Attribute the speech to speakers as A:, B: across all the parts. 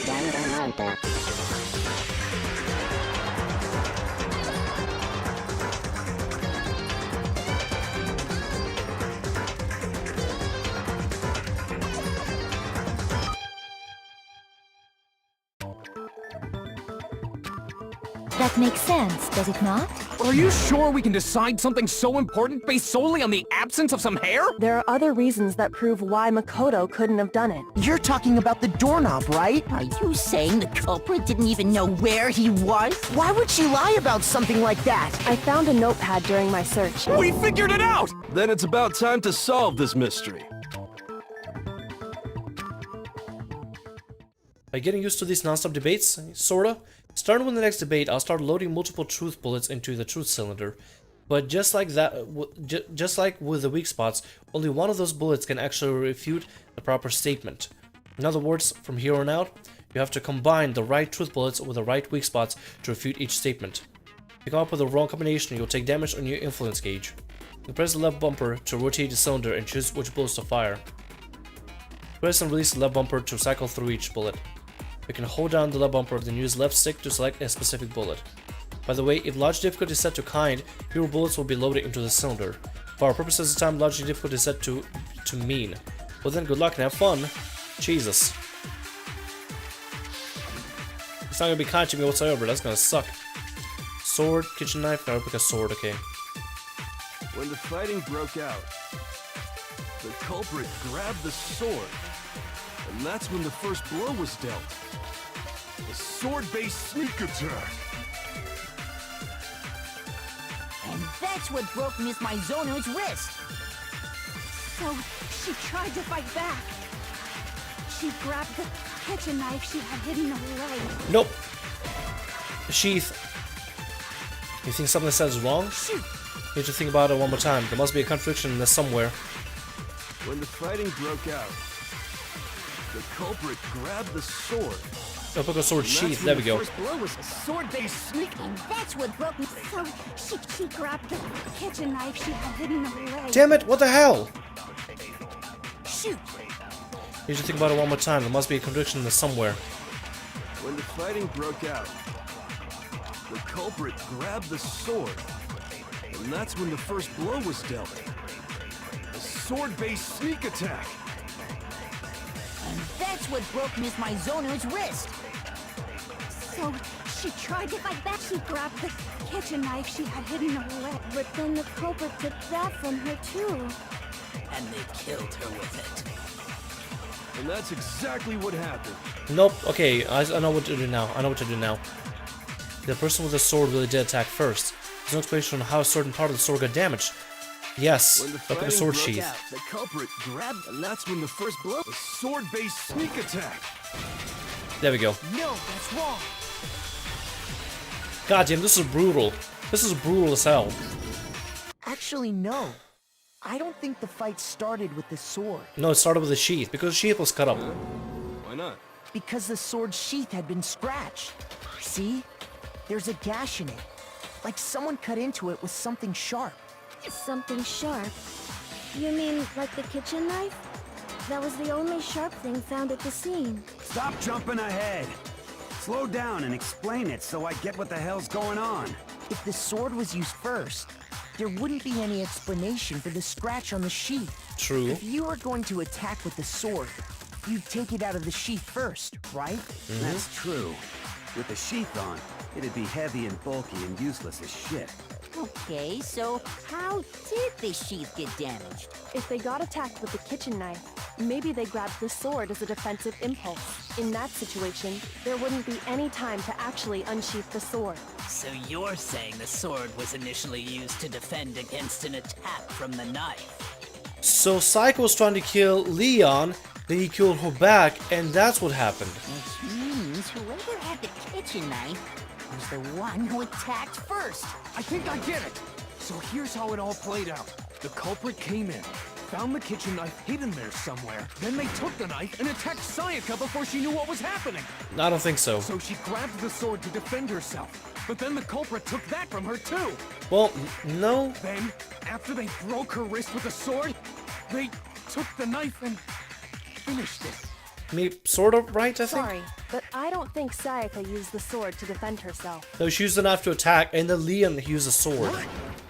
A: DanganRonpa.
B: That makes sense, does it not?
C: Are you sure we can decide something so important based solely on the absence of some hair?
D: There are other reasons that prove why Makoto couldn't have done it.
E: You're talking about the doorknob, right?
F: Are you saying the culprit didn't even know where he was?
E: Why would she lie about something like that?
D: I found a notepad during my search.
C: We figured it out!
G: Then it's about time to solve this mystery.
H: By getting used to these non-stop debates, sorta. Starting with the next debate, I'll start loading multiple truth bullets into the truth cylinder. But just like that, just like with the weak spots, only one of those bullets can actually refute the proper statement. In other words, from here on out, you have to combine the right truth bullets with the right weak spots to refute each statement. If you come up with the wrong combination, you'll take damage on your influence gauge. You press the left bumper to rotate the cylinder and choose which bullets to fire. Press and release the left bumper to cycle through each bullet. You can hold down the left bumper, then use left stick to select a specific bullet. By the way, if logic difficulty is set to kind, fewer bullets will be loaded into the cylinder. For our purposes this time, logic difficulty is set to mean. Well then, good luck and have fun. Jesus. It's not gonna be kind to me whatsoever, that's gonna suck. Sword, kitchen knife, gotta pick a sword, okay.
G: When the fighting broke out, the culprit grabbed the sword, and that's when the first blow was dealt. A sword-based sneak attack.
F: And that's what broke Miss Mizono's wrist.
I: So, she tried to fight back. She grabbed the kitchen knife she had hidden away.
H: Nope. The sheath. You think something says is wrong?
I: Shoot!
H: You need to think about it one more time. There must be a contradiction in this somewhere.
G: When the fighting broke out, the culprit grabbed the sword.
H: Oh, pick a sword sheath. There we go.
G: First blow was a sword-based sneak.
F: And that's what broke me.
I: So, she grabbed the kitchen knife she had hidden away.
H: Damn it! What the hell?
F: Shoot!
H: You need to think about it one more time. There must be a contradiction in this somewhere.
G: When the fighting broke out, the culprit grabbed the sword, and that's when the first blow was dealt. A sword-based sneak attack.
F: And that's what broke Miss Mizono's wrist.
I: So, she tried to fight back. She grabbed the kitchen knife she had hidden away. But then the culprit took that from her too.
F: And they killed her with it.
G: And that's exactly what happened.
H: Nope. Okay, I know what to do now. I know what to do now. The person with the sword really did attack first. There's no explanation on how a certain part of the sword got damaged. Yes,
G: When the
H: open the
G: fighting
H: sword
G: broke
H: sheath.
G: out, the culprit grabbed, and that's when the first blow. A sword-based sneak attack.
H: There we go.
F: No, that's wrong.
H: God damn, this is brutal. This is brutal as hell.
E: Actually, no. I don't think the fight started with the sword.
H: No, it started with the sheath, because the sheath was cut up.
G: Why not?
E: Because the sword sheath had been scratched. See? There's a gash in it. Like someone cut into it with something sharp.
I: Something sharp? You mean like the kitchen knife? That was the only sharp thing found at the scene.
J: Stop jumping ahead. Slow down and explain it so I get what the hell's going on.
E: If the sword was used first, there wouldn't be any explanation for the scratch on the sheath.
H: True.
E: If you were going to attack with the sword, you'd take it out of the sheath first, right?
J: That's true. With the sheath on, it'd be heavy and bulky and useless as shit.
F: Okay, so how did the sheath get damaged?
D: If they got attacked with the kitchen knife, maybe they grabbed the sword as a defensive impulse. In that situation, there wouldn't be any time to actually unsheath the sword.
K: So you're saying the sword was initially used to defend against an attack from the knife?
H: So Psycho was trying to kill Leon, then he killed her back, and that's what happened.
F: Which means whoever had the kitchen knife was the one who attacked first.
C: I think I get it. So here's how it all played out. The culprit came in, found the kitchen knife hidden there somewhere. Then they took the knife and attacked Sayaka before she knew what was happening.
H: I don't think so.
C: So she grabbed the sword to defend herself. But then the culprit took that from her too.
H: Well, no.
C: Then, after they broke her wrist with the sword, they took the knife and finished it.
H: Me sort of right, I think?
D: Sorry, but I don't think Sayaka used the sword to defend herself.
H: No, she used the knife to attack, and then Leon used a sword.
J: What?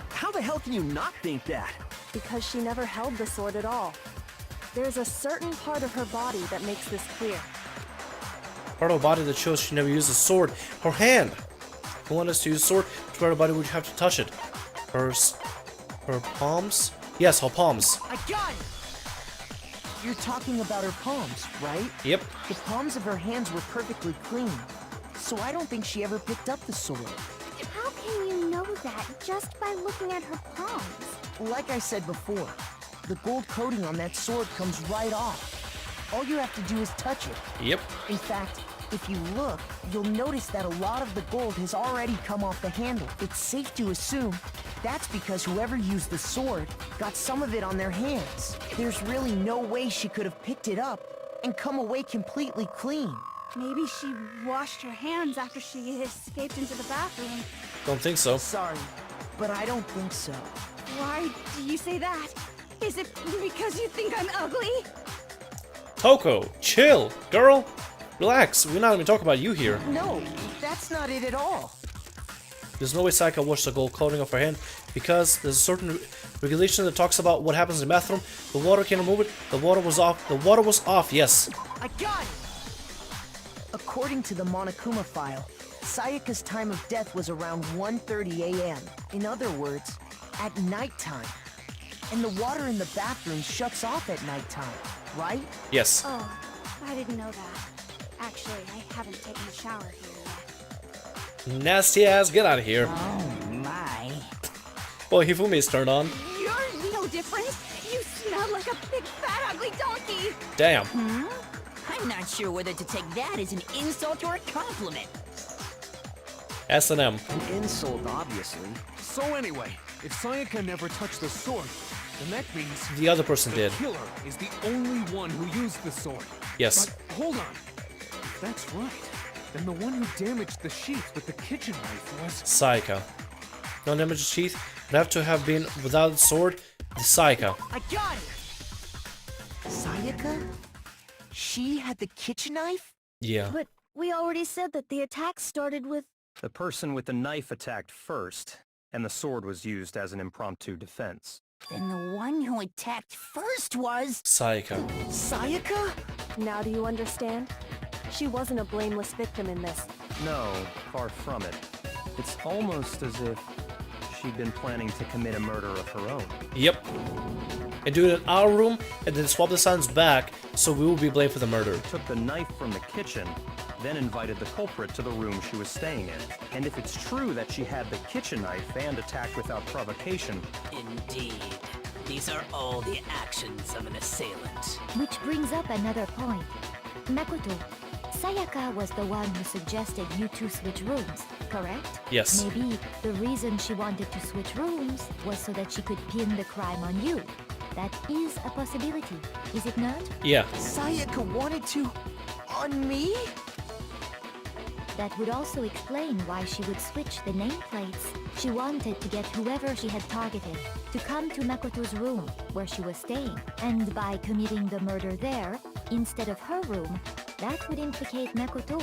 J: How the hell can you not think that?
D: Because she never held the sword at all. There's a certain part of her body that makes this clear.
H: Part of her body that shows she never used a sword. Her hand! If you want us to use a sword, which part of her body would you have to touch it? Her palms? Yes, her palms.
E: I got it! You're talking about her palms, right?
H: Yep.
E: The palms of her hands were perfectly clean, so I don't think she ever picked up the sword.
I: How can you know that just by looking at her palms?
E: Like I said before, the gold coating on that sword comes right off. All you have to do is touch it.
H: Yep.
E: In fact, if you look, you'll notice that a lot of the gold has already come off the handle. It's safe to assume that's because whoever used the sword got some of it on their hands. There's really no way she could have picked it up and come away completely clean.
I: Maybe she washed her hands after she escaped into the bathroom.
H: Don't think so.
E: Sorry, but I don't think so.
I: Why do you say that? Is it because you think I'm ugly?
H: Toko, chill, girl. Relax, we're not even talking about you here.
E: No, that's not it at all.
H: There's no way Sayaka washed the gold coating off her hand because there's a certain regulation that talks about what happens in the bathroom. The water can remove it. The water was off. The water was off, yes.
E: I got it! According to the Monokuma file, Sayaka's time of death was around 1:30 a.m. In other words, at nighttime. And the water in the bathroom shuts off at nighttime, right?
H: Yes.
I: Oh, I didn't know that. Actually, I haven't taken a shower here yet.
H: Nasty ass, get out of here.
F: Oh my.
H: Well, Hifumi's turned on.
I: You're no different. You smell like a big fat ugly donkey.
H: Damn.
F: I'm not sure whether to take that as an insult or a compliment.
H: S&M.
J: An insult, obviously.
C: So anyway, if Sayaka never touched the sword, then that means
H: The other person did.
C: the killer is the only one who used the sword.
H: Yes.
C: But hold on. If that's right, then the one who damaged the sheath with the kitchen knife was...
H: Sayaka. No damage to teeth would have to have been without the sword. The Sayaka.
E: I got it! Sayaka? She had the kitchen knife?
H: Yeah.
D: But we already said that the attack started with...
A: The person with the knife attacked first, and the sword was used as an impromptu defense.
F: Then the one who attacked first was...
H: Sayaka.
E: Sayaka?
D: Now do you understand? She wasn't a blameless victim in this.
A: No, far from it. It's almost as if she'd been planning to commit a murder of her own.
H: Yep. And do it in our room, and then swap the signs back, so we will be blamed for the murder.
A: Took the knife from the kitchen, then invited the culprit to the room she was staying in. And if it's true that she had the kitchen knife and attacked without provocation...
K: Indeed. These are all the actions of an assailant.
B: Which brings up another point. Makoto, Sayaka was the one who suggested you two switch rooms, correct?
H: Yes.
B: Maybe the reason she wanted to switch rooms was so that she could pin the crime on you. That is a possibility, is it not?
H: Yeah.
E: Sayaka wanted to... on me?
B: That would also explain why she would switch the nameplates. She wanted to get whoever she had targeted to come to Makoto's room, where she was staying. And by committing the murder there, instead of her room, that would implicate Makoto.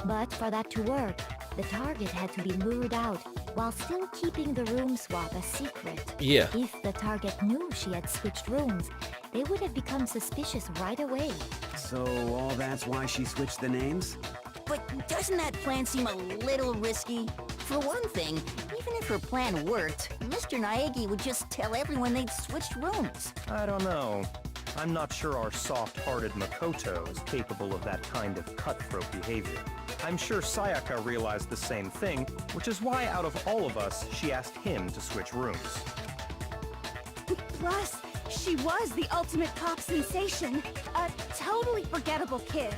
B: But for that to work, the target had to be lured out, while still keeping the room swap a secret.
H: Yeah.
B: If the target knew she had switched rooms, they would have become suspicious right away.
J: So all that's why she switched the names?
F: But doesn't that plan seem a little risky? For one thing, even if her plan worked, Mr. Naegi would just tell everyone they'd switched rooms.
A: I don't know. I'm not sure our soft-hearted Makoto is capable of that kind of cutthroat behavior. I'm sure Sayaka realized the same thing, which is why out of all of us, she asked him to switch rooms.
I: Plus, she was the ultimate pop sensation. A totally forgettable kid.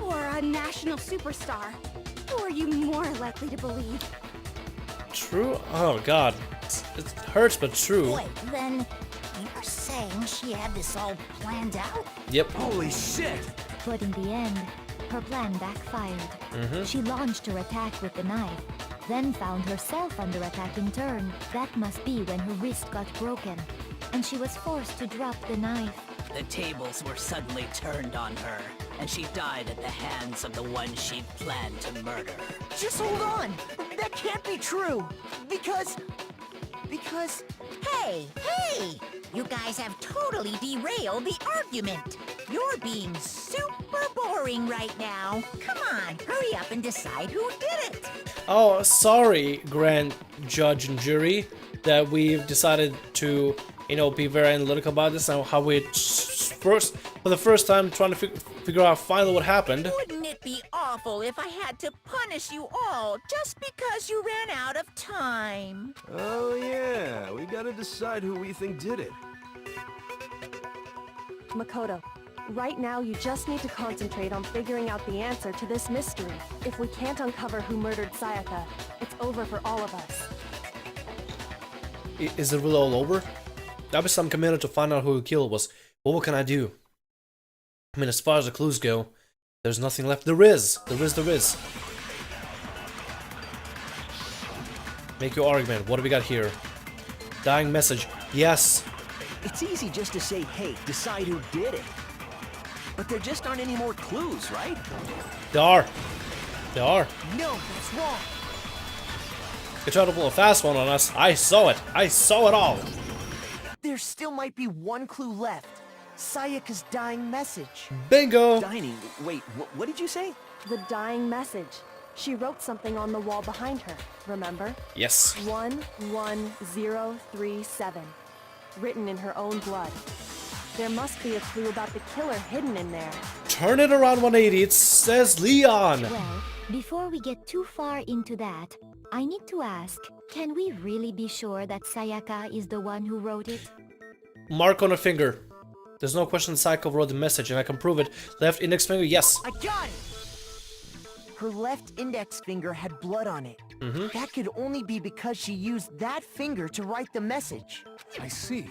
I: Or a national superstar. Who are you more likely to believe?
H: True? Oh god. It hurts, but true.
F: Wait, then you're saying she had this all planned out?
H: Yep.
J: Holy shit!
B: But in the end, her plan backfired. She launched her attack with the knife, then found herself under attack in turn. That must be when her wrist got broken, and she was forced to drop the knife.
K: The tables were suddenly turned on her. and she died at the hands of the one she planned to murder.
E: Just hold on! That can't be true! Because...
F: Hey! You guys have totally derailed the argument. You're being super boring right now. Come on, hurry up and decide who did it.
H: Oh, sorry, Grand Judge and Jury, that we've decided to, you know, be very analytical about this and how we for the first time trying to figure out finally what happened.
F: Wouldn't it be awful if I had to punish you all just because you ran out of time?
G: Oh yeah, we gotta decide who we think did it.
D: Makoto, right now you just need to concentrate on figuring out the answer to this mystery. If we can't uncover who murdered Sayaka, it's over for all of us.
H: Is it really all over? I'll be some committed to find out who the killer was. But what can I do? I mean, as far as the clues go, there's nothing left. There is. Make your argument. What do we got here? Dying message. Yes.
E: it's easy just to say, hey, decide who did it. But there just aren't any more clues, right?
H: There are.
E: No, that's wrong.
H: You tried to pull a fast one on us. I saw it. I saw it all.
E: There still might be one clue left. Sayaka's dying message.
H: Bingo.
J: Dining. Wait, what did you say?
D: The dying message. She wrote something on the wall behind her, remember?
H: Yes.
D: 11037. Written in her own blood. There must be a clue about the killer hidden in there.
H: Turn it around 180. It says Leon.
B: Well, before we get too far into that, I need to ask, can we really be sure that Sayaka is the one who wrote it?
H: Mark on a finger. There's no question Sayaka wrote the message, and I can prove it. Left index finger, yes.
E: I got it! Her left index finger had blood on it. That could only be because she used that finger to write the message.
C: I see.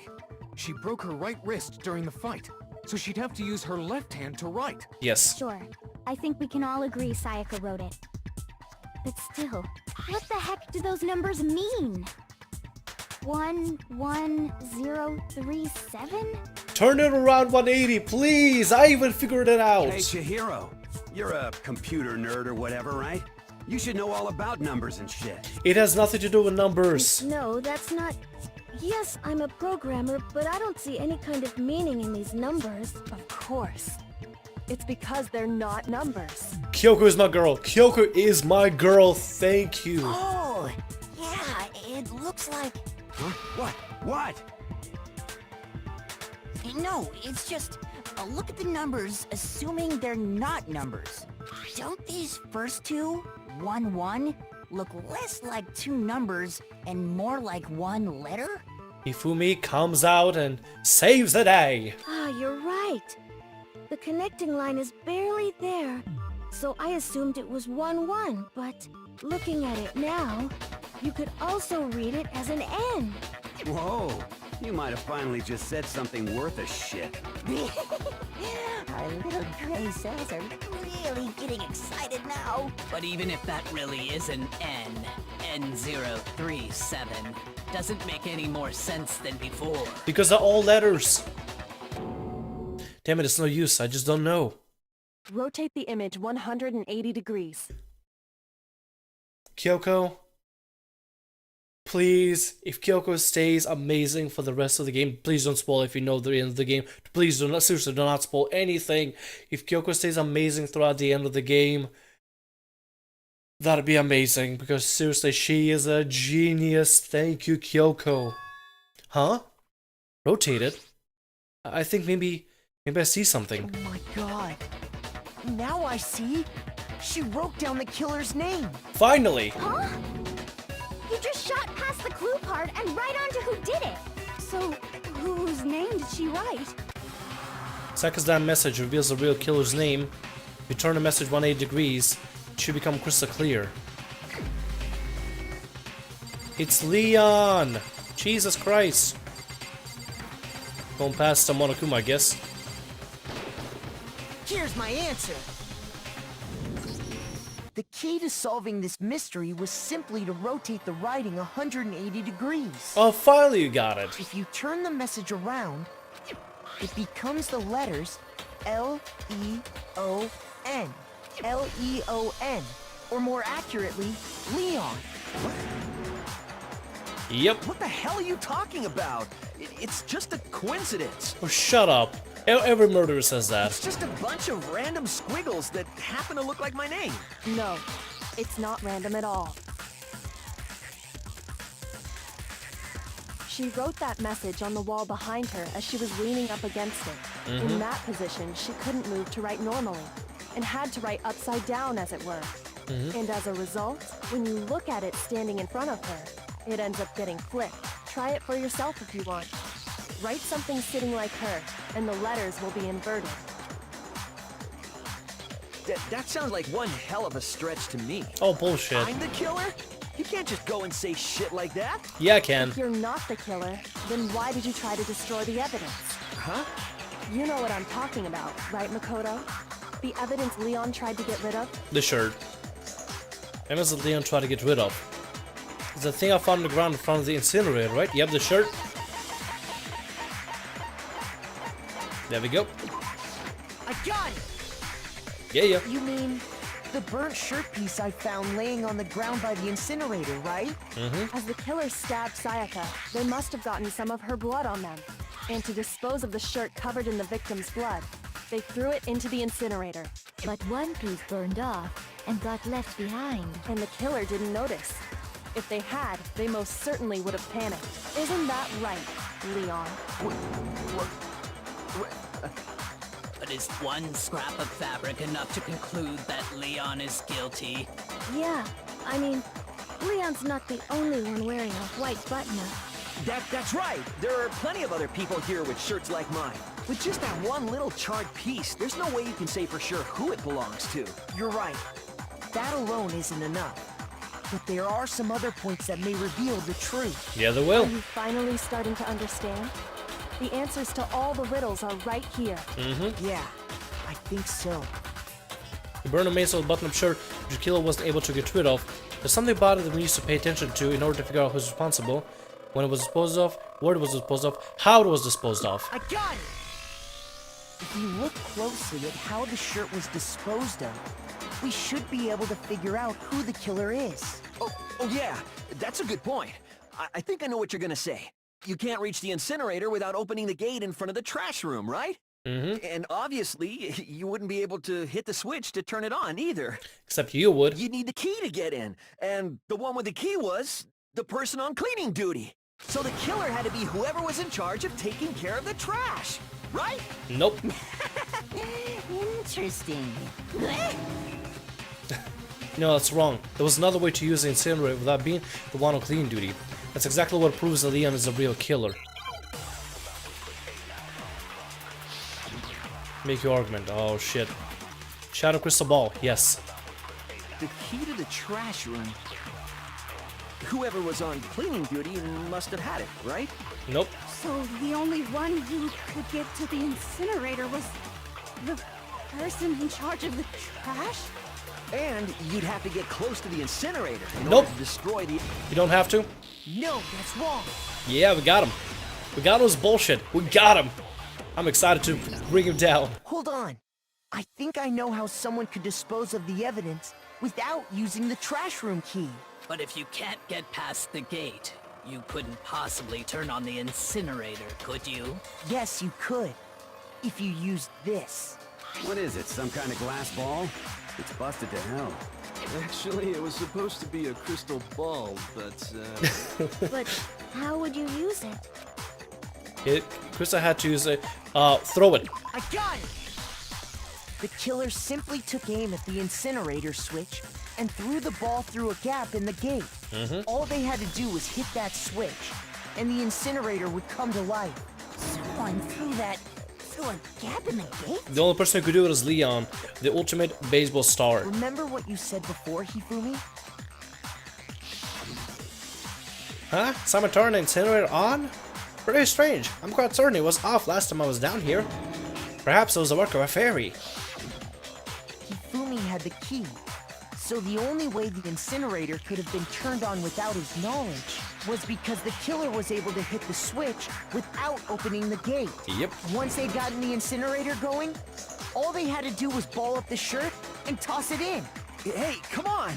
C: She broke her right wrist during the fight, so she'd have to use her left hand to write.
H: Yes.
I: Sure. I think we can all agree Sayaka wrote it. But still, what the heck do those numbers mean? 11037?
H: Turn it around 180, please. I even figured it out.
J: Hey, Chihiro. You're a computer nerd or whatever, right? You should know all about numbers and shit.
H: It has nothing to do with numbers.
L: No, that's not... Yes, I'm a programmer, but I don't see any kind of meaning in these numbers.
D: Of course. It's because they're not numbers.
H: Kyoko is my girl. Kyoko is my girl. Thank you.
F: Oh, yeah, it looks like...
J: Huh? What?
F: No, it's just... look at the numbers, assuming they're not numbers. Don't these first two, 1-1, look less like two numbers and more like one letter?
H: Hifumi comes out and saves the day.
L: Ah, you're right. The connecting line is barely there, so I assumed it was 1-1, but looking at it now, you could also read it as an N.
J: Whoa. You might have finally just said something worth a shit.
F: Our little gray cells are really getting excited now.
K: But even if that really is an N, N037, doesn't make any more sense than before.
H: Because they're all letters. Damn it, it's no use. I just don't know.
D: Rotate the image 180 degrees.
H: Kyoko, please, if Kyoko stays amazing for the rest of the game, please don't spoil if you know the end of the game. Please do not, seriously, do not spoil anything. If Kyoko stays amazing throughout the end of the game, that'd be amazing, because seriously, she is a genius. Thank you, Kyoko. Huh? Rotate it? I think maybe I see something.
E: Oh my god. Now I see. She wrote down the killer's name.
H: Finally!
I: Huh? You just shot past the clue part and right onto who did it. So, whose name did she write?
H: Sayaka's damn message reveals the real killer's name. If you turn the message 180 degrees, it should become crystal clear. It's Leon! Jesus Christ! Going past Monokuma, I guess.
E: Here's my answer. The key to solving this mystery was simply to rotate the writing 180 degrees.
H: Oh, finally you got it.
E: If you turn the message around, it becomes the letters, L-E-O-N. L-E-O-N. Or more accurately, Leon.
H: Yep.
J: What the hell are you talking about? It's just a coincidence.
H: Oh, shut up. Every murderer says that.
J: It's just a bunch of random squiggles that happen to look like my name.
D: No, it's not random at all. She wrote that message on the wall behind her as she was leaning up against it. In that position, she couldn't move to write normally, and had to write upside down, as it were. And as a result, when you look at it standing in front of her, it ends up getting flipped. Try it for yourself if you want. Write something sitting like her, and the letters will be inverted.
J: That sounds like one hell of a stretch to me.
H: Oh, bullshit.
J: I'm the killer? You can't just go and say shit like that.
H: Yeah, I can.
D: If you're not the killer, then why did you try to destroy the evidence?
J: Huh?
D: You know what I'm talking about, right, Makoto? The evidence Leon tried to get rid of?
H: The shirt. Evidence that Leon tried to get rid of. It's the thing I found on the ground in front of the incinerator, right? Yep, the shirt. There we go.
E: I got it!
H: Yeah.
E: You mean the burnt shirt piece I found laying on the ground by the incinerator, right?
D: As the killer stabbed Sayaka, they must have gotten some of her blood on them. And to dispose of the shirt covered in the victim's blood, they threw it into the incinerator.
B: But one piece burned off and got left behind.
D: And the killer didn't notice. If they had, they most certainly would have panicked. Isn't that right, Leon?
K: But is one scrap of fabric enough to conclude that Leon is guilty?
L: Yeah, I mean, Leon's not the only one wearing a white button-up.
J: That's right. There are plenty of other people here with shirts like mine. With just that one little charred piece, there's no way you can say for sure who it belongs to.
E: You're right. That alone isn't enough. But there are some other points that may reveal the truth.
H: Yeah, they
D: Are
H: will.
D: you finally starting to understand? The answers to all the riddles are right here.
E: Yeah, I think so.
H: The burn remains of the button-up shirt which the killer wasn't able to get rid of. There's something about it that we need to pay attention to in order to figure out who's responsible, when it was disposed of, where it was disposed of, how it was disposed of.
E: I got it! If you look closely at how the shirt was disposed of, we should be able to figure out who the killer is.
J: Oh yeah, that's a good point. I think I know what you're gonna say. You can't reach the incinerator without opening the gate in front of the trash room, right? And obviously, you wouldn't be able to hit the switch to turn it on either.
H: Except you would.
J: You'd need the key to get in, and the one with the key was the person on cleaning duty. So the killer had to be whoever was in charge of taking care of the trash, right?
H: Nope.
F: Interesting.
H: No, that's wrong. There was another way to use the incinerator without being the one on cleaning duty. That's exactly what proves that Leon is a real killer. Make your argument. Oh shit. Shadow crystal ball. Yes.
J: The key to the trash room. Whoever was on cleaning duty must have had it, right?
H: Nope.
I: So the only one who could get to the incinerator was the person in charge of the trash?
J: And you'd have to get close to the incinerator in
H: Nope.
J: order to destroy the...
H: You don't have to.
E: No, that's wrong.
H: Yeah, we got him. We got his bullshit. We got him. I'm excited to bring him down.
E: Hold on. I think I know how someone could dispose of the evidence without using the trash room key.
K: But if you can't get past the gate, you couldn't possibly turn on the incinerator, could you?
E: Yes, you could. If you used this.
J: What is it, some kind of glass ball? It's busted to hell.
G: Actually, it was supposed to be a crystal ball, but,
L: But how would you use it?
H: Krista had to use a throw it.
E: I got it! The killer simply took aim at the incinerator switch and threw the ball through a gap in the gate. All they had to do was hit that switch, and the incinerator would come to life.
F: Someone threw a gap in the gate?
H: The only person who could do it is Leon, the ultimate baseball star.
E: Remember what you said before, Hifumi?
H: Huh? Someone turned the incinerator on? Pretty strange. I'm quite certain it was off last time I was down here. Perhaps it was the work of a fairy.
E: Hifumi had the key, so the only way the incinerator could have been turned on without his knowledge was because the killer was able to hit the switch without opening the gate.
H: Yep.
E: Once they'd gotten the incinerator going, All they had to do was ball up the shirt and toss it in.
J: Hey, come on!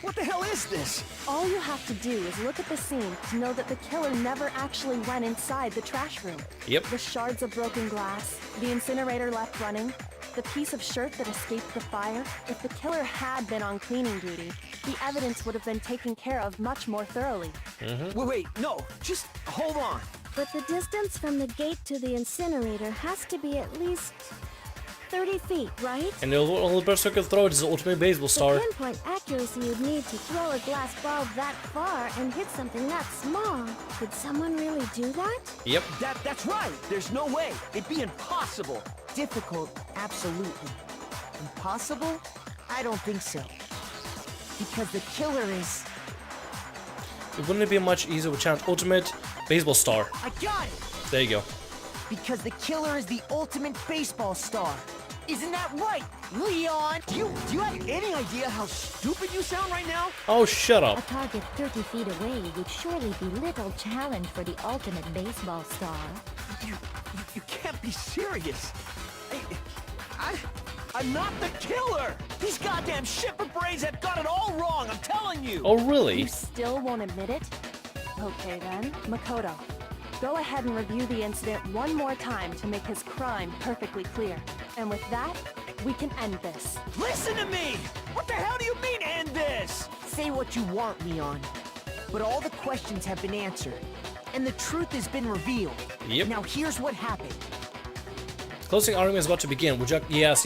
J: What the hell is this?
D: All you have to do is look at the scene to know that the killer never actually went inside the trash room.
H: Yep.
D: The shards of broken glass, the incinerator left running, the piece of shirt that escaped the fire. If the killer had been on cleaning duty, the evidence would have been taken care of much more thoroughly.
J: Wait, no, just hold on.
L: But the distance from the gate to the incinerator has to be at least 30 feet, right?
H: And the only person who can throw it is the ultimate baseball star.
L: The pinpoint accuracy you'd need to throw a glass ball that far and hit something that small. Could someone really do that?
H: Yep.
J: That's right. There's no way. It'd be impossible.
E: Difficult, absolutely. Impossible? I don't think so. Because the killer is...
H: Wouldn't it be much easier with chant ultimate baseball star?
E: I got it!
H: There you go.
E: Because the killer is the ultimate baseball star. Isn't that right, Leon?
J: Do you have any idea how stupid you sound right now?
H: Oh, shut
B: A
H: up.
B: target 30 feet away would surely be little challenge for the ultimate baseball star.
J: You can't be serious. I'm not the killer. These goddamn shipper brains have got it all wrong. I'm telling you.
H: Oh, really?
D: You still won't admit it? Okay then, Makoto. Go ahead and review the incident one more time to make his crime perfectly clear. And with that, we can end this.
J: Listen to me! What the hell do you mean, end this?
E: Say what you want, Leon. But all the questions have been answered. And the truth has been revealed.
H: Yep.
E: Now here's what happened.
H: Closing argument is about to begin. Would you... Yes.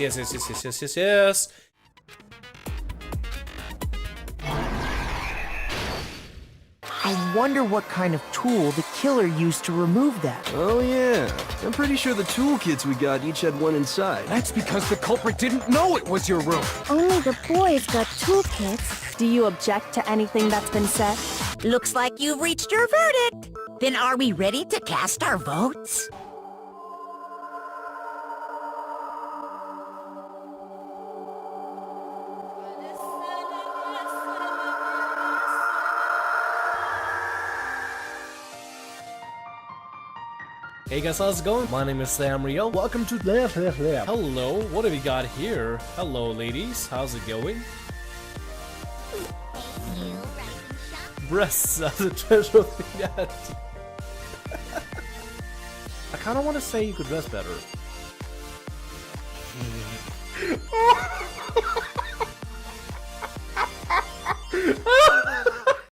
E: I wonder what kind of tool the killer used to remove that.
G: Oh yeah, I'm pretty sure the toolkits we got each had one inside.
C: That's because the culprit didn't know it was your room.
L: Only the boys got toolkits.
D: Do you object to anything that's been said?
F: Looks like you've reached your verdict. Then are we ready to cast our votes?
H: Hey guys, how's it going? My name is Sam Rio. Welcome to Hello, what have we got here? Hello ladies, how's it going? Breasts as a treasure of humanity. I kinda wanna say you could dress better.